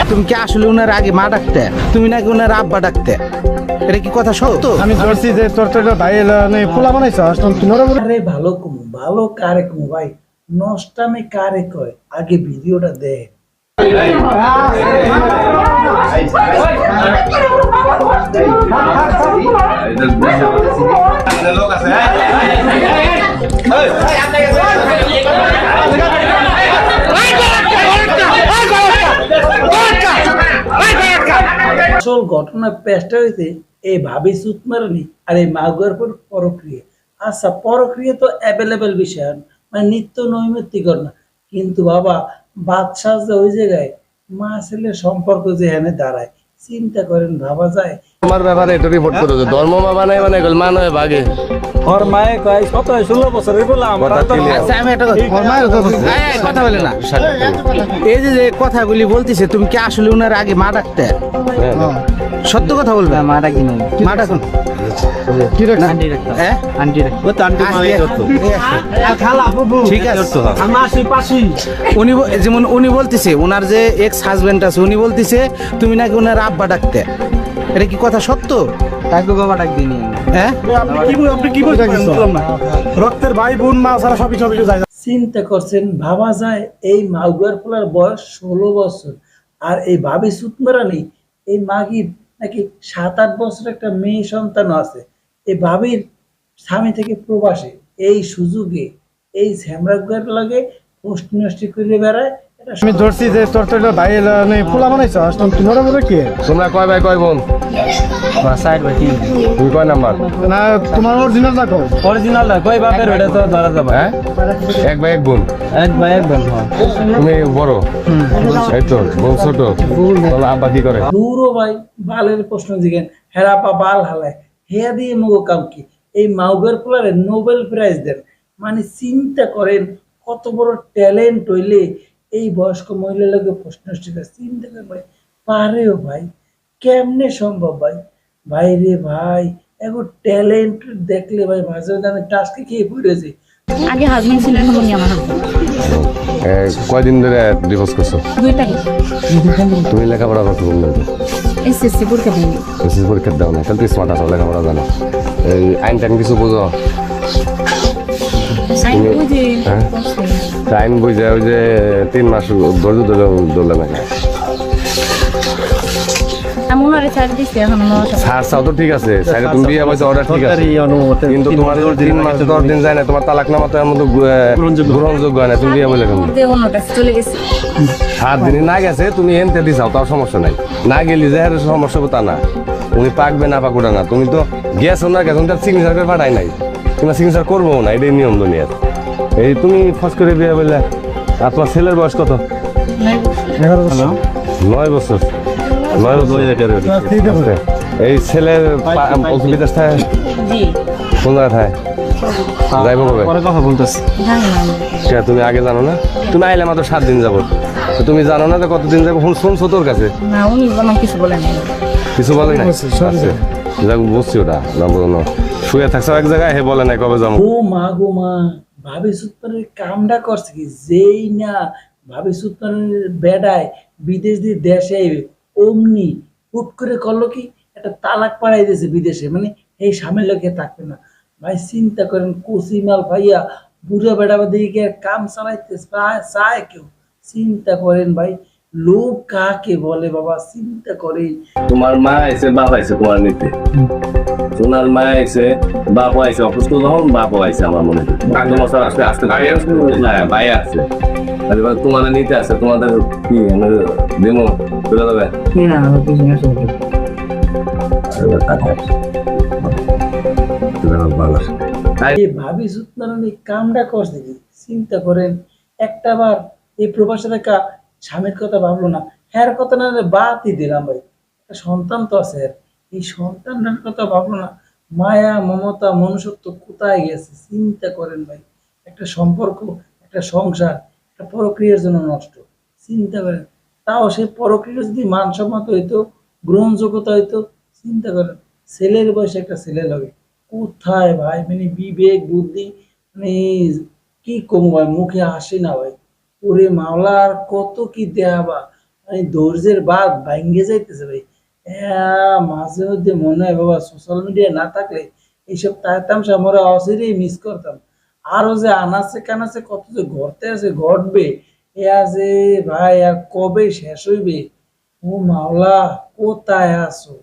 তুমি কি আসলে উনার আগে মা ডাকতে, তুমি নাকি উনার আব্বা ডাকতে? এটা কি কথা সত্য? আমি ধরছি যে তোর তো ভাই পোলা বানাইছ আরে ভালো কমু ভালো কারে কমু ভাই, নষ্টামে কারে কয় আগে ভিডিওটা দে। আসল ঘটনা পেশটা হয়েছে এই ভাবি সুত মারানি আর এই মাগুয়ার পরক্রিয়া। আচ্ছা পরক্রিয়া তো অ্যাভেলেবেল বিষয়, মানে নিত্য নৈমিত্তিকর না, কিন্তু বাবা বাদশাহ যে ওই জায়গায় মা ছেলের সম্পর্ক যে হেনে দাঁড়ায়, চিন্তা করেন ভাবা যায়। তোমার ব্যাপারে এটা রিপোর্ট করো যে ধর্ম মা বানায় মানে মা নয় ভাগে। ওর মায়ে কয় 17-16 বছরের বললাম। আচ্ছা আমি একটা কথা বলে না, এই যে কথাগুলি বলতেছে, তুমি কি আসলে উনার আগে মা ডাকতে? সত্য কথা বলবে। মা ডাকি না, মা ডাকুন কি রাখনা আন্টি রাখতা, হ্যাঁ আন্টি রাখতা, ও তো আন্টি মানে করতো। খালা বাবু ঠিক আছে, আমরা আসি পাশি। উনি যেমন উনি বলতেছে উনার যে এক্স হাজবেন্ড আছে, উনি বলতেছে তুমি নাকি উনার আব্বা ডাকতে। এটা কি কথা সত্য? তাকে বাবা ডাক দিনি। হ্যাঁ আপনি কি বলছেন? রক্তের ভাই বোন মা সারা সবই যায়। চিন্তা করছেন ভাবা যায় এই মাগুয়ার পোলার বয়স 16 বছর, আর এই ভাবি সুতমারানি এই মাগির নাকি 7-8 বছর একটা মেয়ে সন্তান আছে। এই ভাবির স্বামী থেকে প্রবাসে, এই সুযোগে এই ঝ্যামরাগুয়ার লাগে পোস্ট নষ্টি করে বেড়ায়। আমি ধরছি যে তোর তো ভাই পোলা বানাইছ তোমরা বলে কি? তোমরা কয় ভাই কয় বোন? তুমি কয় নাম্বার? না তোমার অরিজিনাল দেখো। অরিজিনাল না কই বাপের ওটা তো ধরা যাবে। হ্যাঁ এক ভাই এক বোন। এক ভাই এক বোন। তুমি বড়, এই তো বোন ছোট। তাহলে আব্বা কি করে? দূরও ভাই বালের প্রশ্ন জিগেন, হেরাপা বাল হালায় হেয়া দিয়ে মগো কাম কি? এই মাউগার পোলারে নোবেল প্রাইজ দেন, মানে চিন্তা করেন কত বড় ট্যালেন্ট হইলে এই বয়স্ক মহিলা লোকে প্রশ্ন চিন্তা করেন ভাই, পারেও ভাই কেমনে সম্ভব ভাই? ভাই রে ভাই এগো ট্যালেন্ট দেখলে ভাই মাঝে মাঝে আমি টাস্কে খেয়ে পড়েছি। আগে হাজবেন্ড ছিল, এখন উনি আমার হাজবেন্ড। কয়দিন ধরে ডিভোর্স করছো? 2 তারিখ। তুমি লেখাপড়া করছো কোন দিন? এসএসসি পরীক্ষা দিই। এসএসসি পরীক্ষা দাও না, তাহলে তুমি স্মার্ট আছো, লেখাপড়া জানো। এই আইন টাইন কিছু বোঝো? হ্যাঁ আইন বুঝে ওই যে 3 মাস ধৈর্য ধরলে নাকি ছাড় তো ঠিক আছে, তুমি বিয়ে হয়েছে অর্ডার ঠিক আছে, কিন্তু তোমার 3 মাস 10 দিন যায় না, তোমার তালাকনামা তো এমন গ্রহণযোগ্য হয় না, তুমি বিয়ে বলে 7 দিনই না গেছে, তুমি এনতে দিছাও তাও সমস্যা নাই, না গেলি যে সমস্যা তা না, উনি পাকবে না পাকুটা না, তুমি তো গেছো না গেছো, তার সিগনেচার করে পাঠাই নাই, কিংবা সিগনেচার করবো না, এটাই নিয়ম দুনিয়ার। এই তুমি ফস করে বিয়ে বললে। আর তোমার ছেলের বয়স কত? 9 বছর। 9 বছর। এই ছেলের বিদেশ থাকে কোন জায়গায় থাকে? যাইব কবে? কথা বলতেছি তুমি আগে জানো না? তুমি আইলে মাত্র 7 দিন যাবো, তুমি জানো না যে কতদিন যাবো? শুনছো তোর কাছে? কিছু বলে না? বুঝছি ওটা শুয়ে থাকছো এক জায়গায়, হে বলে নাই কবে যাবো। ও মা গো মা, ভাবি সুতমানের কামটা করছে কি? যেই না ভাবি সুতমানের বেড়ায় বিদেশ দিয়ে দেশে অমনি হুট করে করলো কি একটা তালাক পাড়াই দিয়েছে বিদেশে, মানে এই স্বামীর লোকে থাকবে না ভাই। চিন্তা করেন কচিমাল ভাইয়া বুড়া বেড়া দিকে কাম চালাইতে চায় কেউ? চিন্তা করেন ভাই, লোক কাকে বলে বাবা, চিন্তা করেন। তোমার মা আইছে বাপ আইছে তোমার নিতে, তোমার মা আইছে বাপ আইছে, অসুস্থ যখন বাপ আইছে আমার মনে ভাই আছে, তোমার নিতে আছে, তোমাদের কি দেমো চলে যাবে? ভাবি সুতমানি কামটা করছে কি? চিন্তা করেন একটা বার এই প্রবাসে থাকা স্বামীর কথা ভাবলো না, হ্যার কথা না বাদই দিলাম ভাই, একটা সন্তান তো আছে, এই সন্তানটার কথা ভাবলো না, মায়া মমতা মনুষ্যত্ব কোথায় গেছে? চিন্তা করেন ভাই, একটা সম্পর্ক একটা সংসার একটা পরক্রিয়ার জন্য নষ্ট। চিন্তা করেন, তাও সেই পরক্রিয়া যদি মানসম্মত হইতো, গ্রহণযোগ্যতা হইতো, চিন্তা করেন ছেলের বয়সে একটা ছেলে লাগে কোথায় ভাই, মানে বিবেক বুদ্ধি মানে কি কম ভাই, মুখে হাসি না ভাই। ওরে মাওলা, আর কত কি দেখাবা, মানে ধৈর্যের বাদ ভাঙ্গে যাইতেছে ভাই। মাঝে মধ্যে মনে হয় বাবা, সোশ্যাল মিডিয়া না থাকলে এইসব তামসা আমরা অচিরেই মিস করতাম। আরো যে আনাচে কানাচে কত যে ঘটতে আছে ঘটবে, এ আছে ভাই, আর কবে শেষ হইবে? ও মাওলা, কোথায় আছো?